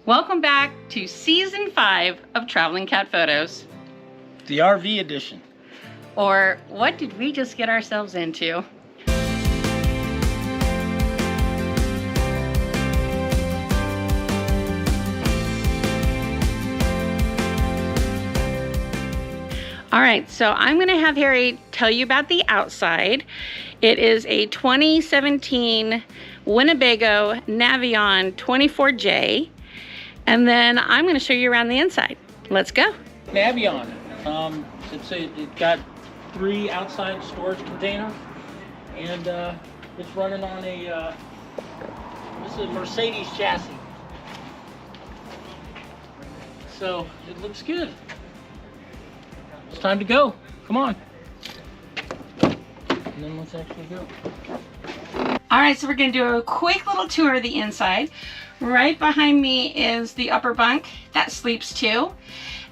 Welcome back to Season 5 of Traveling Cat Photos. The RV edition. Or what did we just get ourselves into? All right, so I'm gonna have Harry tell you about the outside. It is a 2017 Winnebago Navion 24J. And then I'm gonna show you around the inside. Let's go. Navion. It got 3 outside storage containers, and it's running on a this is a Mercedes chassis. So it looks good. It's time to go. Come on. And then let's actually go. All right, so we're gonna do a quick little tour of the inside. Right behind me is the upper bunk that sleeps 2.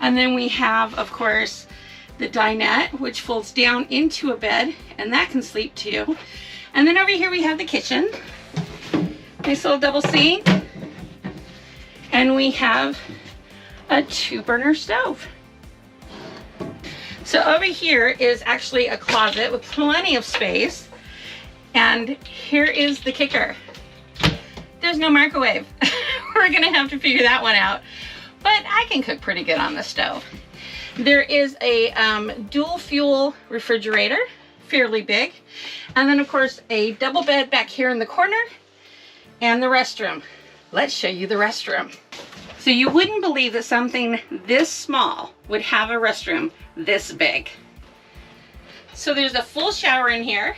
And then we have, of course, the dinette, which folds down into a bed, and that can sleep 2. And then over here we have the kitchen. Nice little double sink. And we have a 2-burner stove. So over here is actually a closet with plenty of space. And here is the kicker. There's no microwave. We're gonna have to figure that one out. But I can cook pretty good on the stove. There is a dual fuel refrigerator, fairly big. And then of course a double bed back here in the corner and the restroom. Let's show you the restroom. So you wouldn't believe that something this small would have a restroom this big. So there's a full shower in here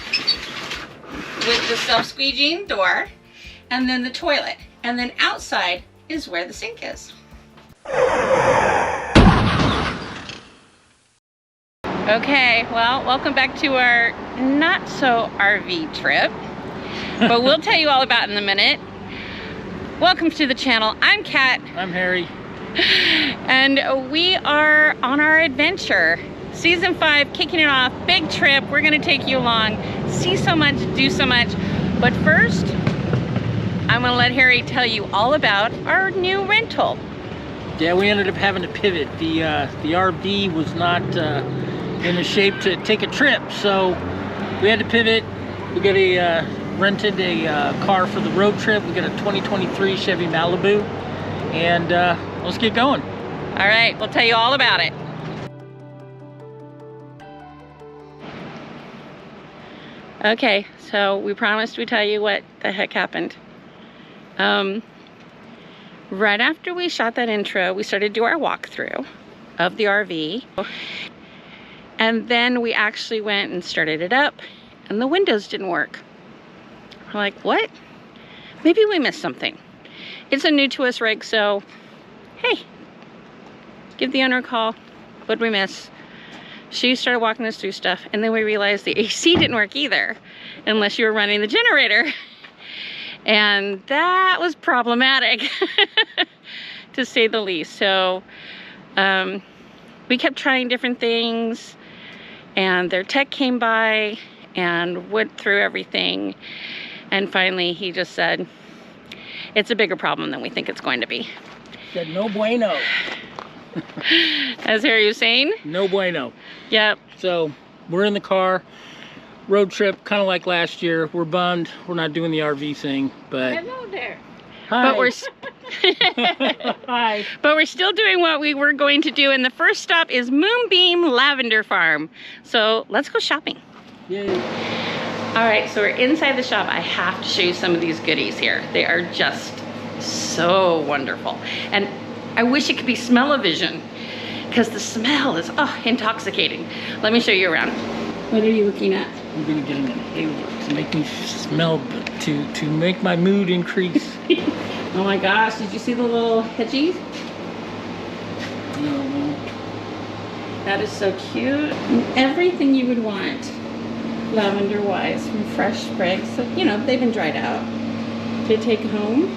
with the self-squeegeeing door, and then the toilet. And then outside is where the sink is. Okay, well, welcome back to our not so RV trip, but we'll tell you all about it in a minute. Welcome to the channel. I'm Kat. I'm Harry. And we are on our adventure. Season 5, kicking it off, big trip. We're gonna take you along, see so much, do so much. But first, I'm gonna let Harry tell you all about our new rental. Yeah, we ended up having to pivot. The RV was not in a shape to take a trip, so we had to pivot. We got rented a car for the road trip. We got a 2023 Chevy Malibu, and let's get going. All right, we'll tell you all about it. Okay, so we promised we'd tell you what the heck happened. Right after we shot that intro, we started to do our walkthrough of the RV. And then we actually went and started it up, and the windows didn't work. We're like, what? Maybe we missed something. It's a new to us rig, so hey, give the owner a call. What'd we miss? She started walking us through stuff, and then we realized the AC didn't work either, unless you were running the generator. And that was problematic, to say the least. So we kept trying different things, and their tech came by and went through everything. And finally, he just said, it's a bigger problem than we think it's going to be. Said no bueno. As Harry was saying? No bueno. Yep. So we're in the car, road trip, kind of like last year. We're bummed we're not doing the RV thing, but hello there. hi. But we're hi. But we're still doing what we were going to do, and the first stop is Moonbeam Lavender Farm. So let's go shopping. Yay. All right, so we're inside the shop. I have to show you some of these goodies here. They are just so wonderful. And I wish it could be smell-o-vision, because the smell is intoxicating. Let me show you around. What are you looking at? I'm gonna get an inhaler to make me smell, to make my mood increase. Oh my gosh, did you see the little hedgies? No. That is so cute. Everything you would want lavender-wise from fresh sprigs. So, you know, they've been dried out. To take home.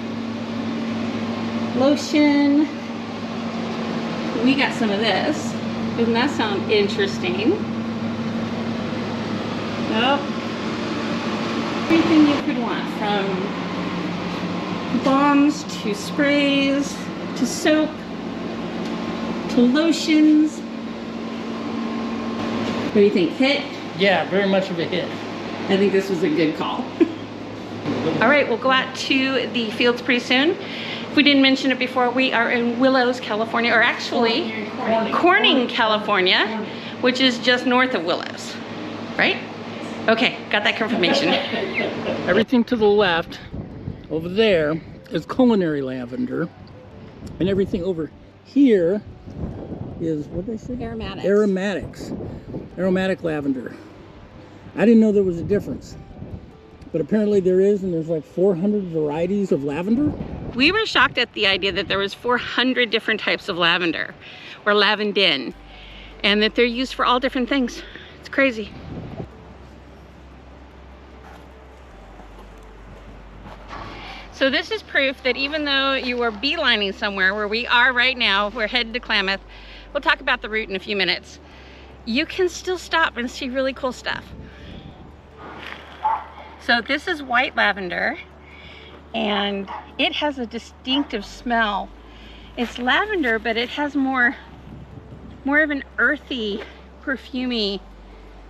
Lotion. We got some of this. Doesn't that sound interesting? Oh. Everything you could want, from balms to sprays to soap to lotions. What do you think? Hit? Yeah, very much of a hit. I think this was a good call. All right, we'll go out to the fields pretty soon. If we didn't mention it before, we are in Willows, California, or actually Corning, California, which is just north of Willows, right? Okay, got that confirmation. Everything to the left over there is culinary lavender, and everything over here is, what did I say? Aromatics. Aromatic lavender. I didn't know there was a difference, but apparently there is, and there's like 400 varieties of lavender. We were shocked at the idea that there was 400 different types of lavender, or lavandin, and that they're used for all different things. It's crazy. So this is proof that even though you are beelining somewhere, where we are right now, we're headed to Klamath. We'll talk about the route in a few minutes. You can still stop and see really cool stuff. So this is white lavender, and it has a distinctive smell. It's lavender, but it has more of an earthy, perfumey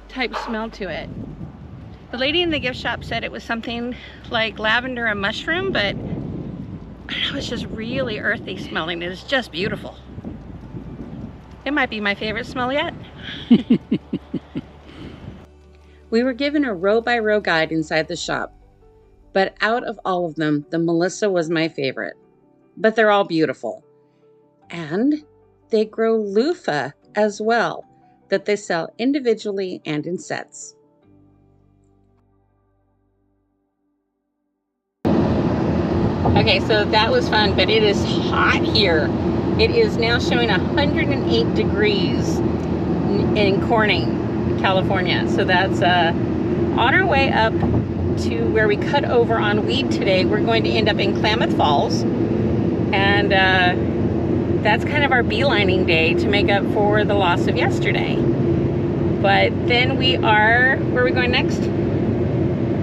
type smell to it. The lady in the gift shop said it was something like lavender and mushroom, but I don't know, it's just really earthy smelling. It is just beautiful. It might be my favorite smell yet. We were given a row by row guide inside the shop, but out of all of them, the Melissa was my favorite. But they're all beautiful. And they grow loofah as well, that they sell individually and in sets. Okay, so that was fun, but it is hot here. It is now showing 108 degrees in Corning, California. So that's on our way up to where we cut over on weed today. We're going to end up in Klamath Falls. And that's kind of our beelining day to make up for the loss of yesterday. But then we are, where are we going next?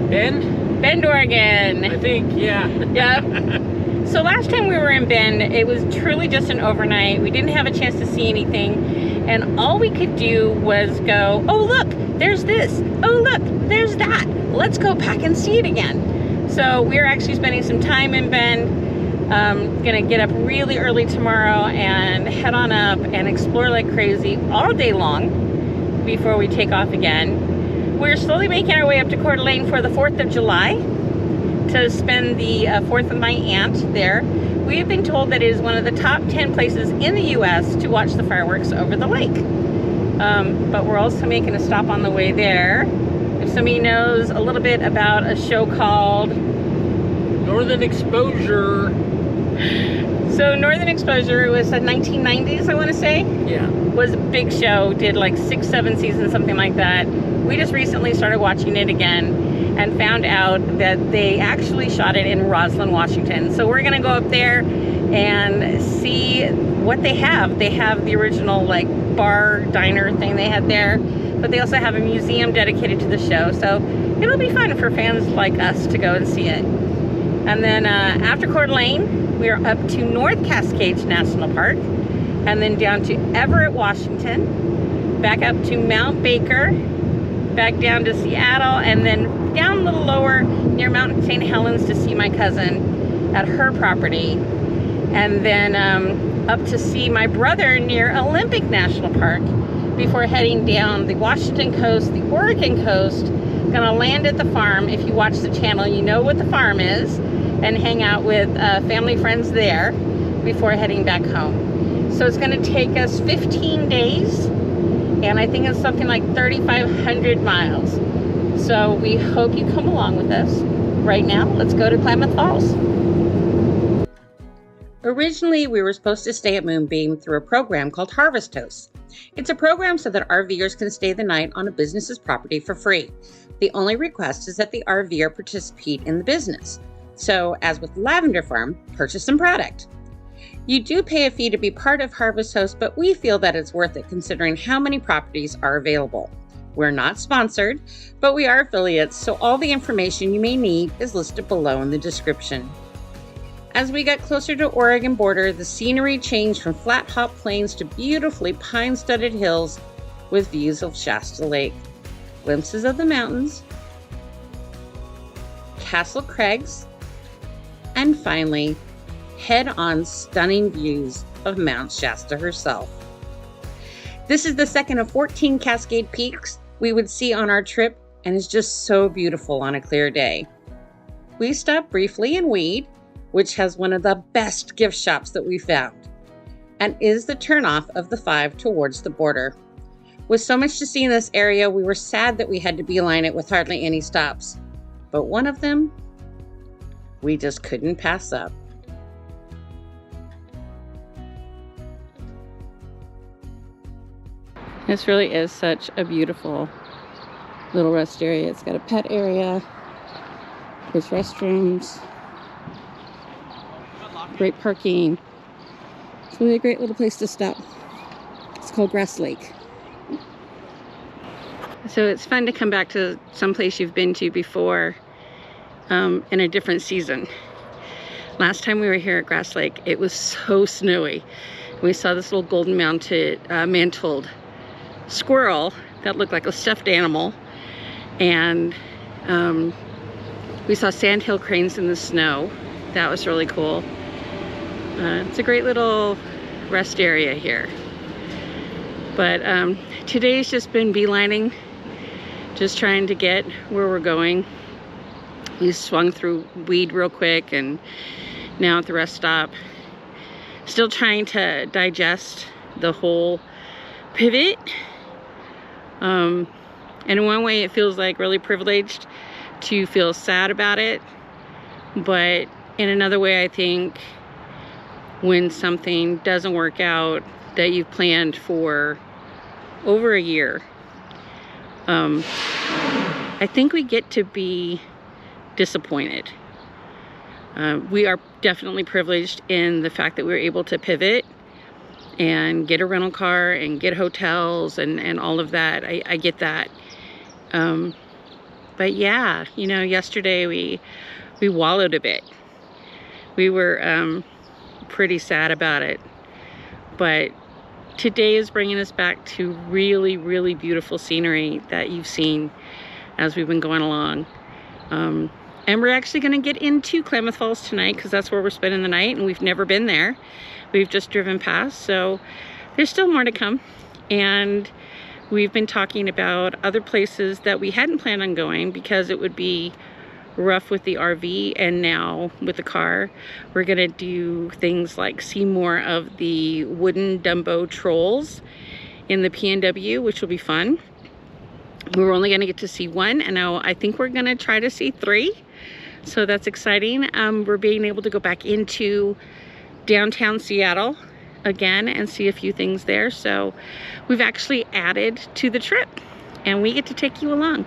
Bend, Oregon. I think, yeah. Yep. So last time we were in Bend, it was truly just an overnight. We didn't have a chance to see anything. And all we could do was go, oh look, there's this. Oh look, there's that. Let's go back and see it again. So we're actually spending some time in Bend. Gonna get up really early tomorrow and head on up and explore like crazy all day long before we take off again. We're slowly making our way up to Coeur d'Alene for the 4th of July to spend the 4th with my aunt there. We have been told that it is one of the top 10 places in the U.S. to watch the fireworks over the lake. But we're also making a stop on the way there. If somebody knows a little bit about a show called Northern Exposure. So Northern Exposure was the 1990s, I want to say. Yeah. Was a big show, did like 6, 7 seasons, something like that. We just recently started watching it again and found out that they actually shot it in Roslyn, Washington. So we're gonna go up there and see what they have. They have the original like bar diner thing they had there, but they also have a museum dedicated to the show. So it'll be fun for fans like us to go and see it. And then after Coeur d'Alene, we are up to North Cascades National Park, and then down to Everett, Washington, back up to Mount Baker, back down to Seattle, and then down a little lower near Mount St. Helens to see my cousin at her property, and then up to see my brother near Olympic National Park before heading down the Washington coast, the Oregon coast. Gonna land at the farm. If you watch the channel, you know what the farm is, and hang out with family friends there before heading back home. So it's gonna take us 15 days, and I think it's something like 3,500 miles. So we hope you come along with us. Right now, let's go to Klamath Falls. Originally, we were supposed to stay at Moonbeam through a program called Harvest Toast. It's a program so that RVers can stay the night on a business's property for free. The only request is that the RVer participate in the business. So, as with Lavender Farm, purchase some product. You do pay a fee to be part of Harvest Host, but we feel that it's worth it considering how many properties are available. We're not sponsored, but we are affiliates, so all the information you may need is listed below in the description. As we got closer to Oregon border, the scenery changed from flat hot plains to beautifully pine-studded hills with views of Shasta Lake, glimpses of the mountains, Castle Crags, and finally, head-on stunning views of Mount Shasta herself. This is the second of 14 Cascade Peaks we would see on our trip and is just so beautiful on a clear day. We stopped briefly in Weed, which has one of the best gift shops that we found, and is the turnoff of the 5 towards the border. With so much to see in this area, we were sad that we had to beeline it with hardly any stops, but one of them we just couldn't pass up. This really is such a beautiful little rest area. It's got a pet area, there's restrooms, great parking. It's really a great little place to stop. It's called Grass Lake. So it's fun to come back to some place you've been to before in a different season. Last time we were here at Grass Lake, it was so snowy. We saw this little golden mantled squirrel that looked like a stuffed animal, and we saw sandhill cranes in the snow. That was really cool. It's a great little rest area here. But today's just been beelining, just trying to get where we're going. We swung through Weed real quick and now at the rest stop. Still trying to digest the whole pivot. And in one way it feels like really privileged to feel sad about it. But in another way, I think when something doesn't work out that you've planned for over a year, I think we get to be disappointed. We are definitely privileged in the fact that we were able to pivot and get a rental car and get hotels and all of that. I get that. But yeah, you know, yesterday we wallowed a bit. We were pretty sad about it, but today is bringing us back to really, really beautiful scenery that you've seen as we've been going along. And we're actually going to get into Klamath Falls tonight because that's where we're spending the night, and we've never been there. We've just driven past, so there's still more to come. And we've been talking about other places that we hadn't planned on going because it would be rough with the RV, and now with the car we're gonna do things like see more of the wooden Dumbo trolls in the PNW, which will be fun. We were only gonna get to see one, and now I think we're gonna try to see 3, so that's exciting. We're being able to go back into downtown Seattle again and see a few things there, so we've actually added to the trip and we get to take you along.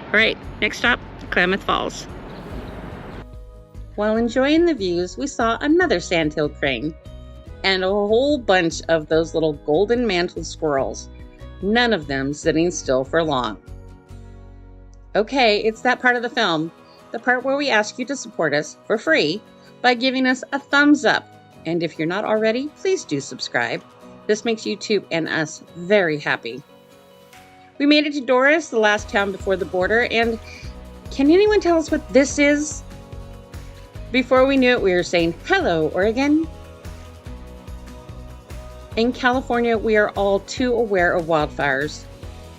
All right, next stop, Klamath Falls. While enjoying the views, we saw another sandhill crane and a whole bunch of those little golden mantled squirrels, none of them sitting still for long. Okay, it's that part of the film, the part where we ask you to support us for free by giving us a thumbs up. And if you're not already, please do subscribe. This makes YouTube and us very happy. We made it to Doris, the last town before the border, and can anyone tell us what this is? Before we knew it, we were saying, "Hello, Oregon." In California, we are all too aware of wildfires,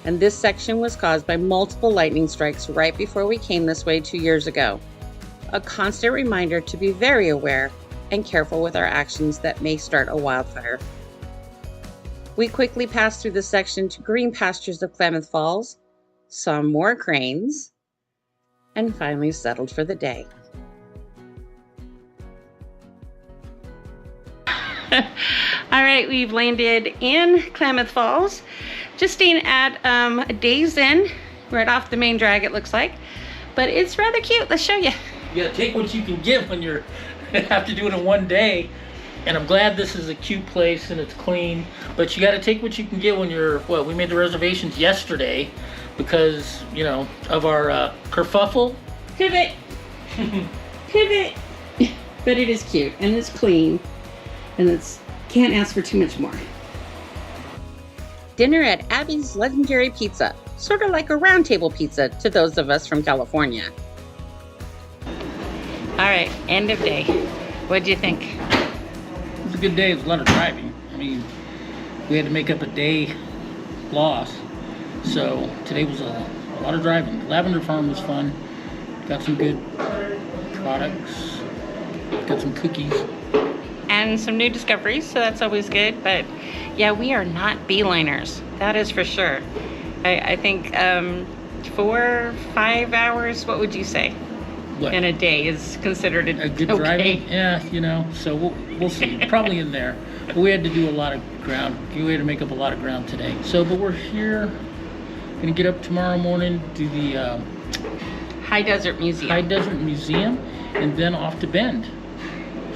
and this section was caused by multiple lightning strikes right before we came this way 2 years ago. A constant reminder to be very aware and careful with our actions that may start a wildfire. We quickly passed through the section to green pastures of Klamath Falls, saw more cranes, and finally settled for the day. All right, we've landed in Klamath Falls, just staying at a Days Inn, right off the main drag it looks like, but it's rather cute. Let's show you. You gotta take what you can get when you're have to do it in one day. And I'm glad this is a cute place and it's clean, but you got to take what you can get when you're, well, we made the reservations yesterday because, you know, of our kerfuffle. Pivot. Pivot. But it is cute and it's clean and it's can't ask for too much more. Dinner at Abby's Legendary Pizza, sort of like a round table pizza to those of us from California. All right, end of day. What'd you think? It was a good day. It was a lot of driving. I mean, we had to make up a day loss. So today was a lot of driving. Lavender Farm was fun. Got some good products. Got some cookies. And some new discoveries, so that's always good. But yeah, we are not beeliners. That is for sure. I think 4, 5 hours, what would you say? What? In a day is considered A good okay. driving? Yeah, you know, so we'll see. Probably in there. But we had to do a lot of ground. We had to make up a lot of ground today. So, but we're here. Gonna get up tomorrow morning, do the High Desert Museum. High Desert Museum, and then off to Bend.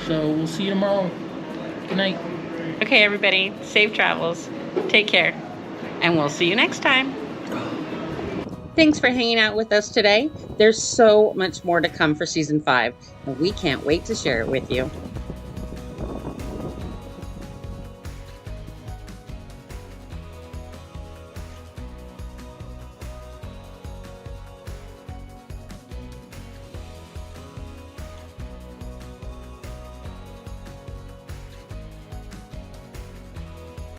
So we'll see you tomorrow. Good night. Okay, everybody, safe travels. Take care, and we'll see you next time. Thanks for hanging out with us today. There's so much more to come for season 5, and we can't wait to share it with you.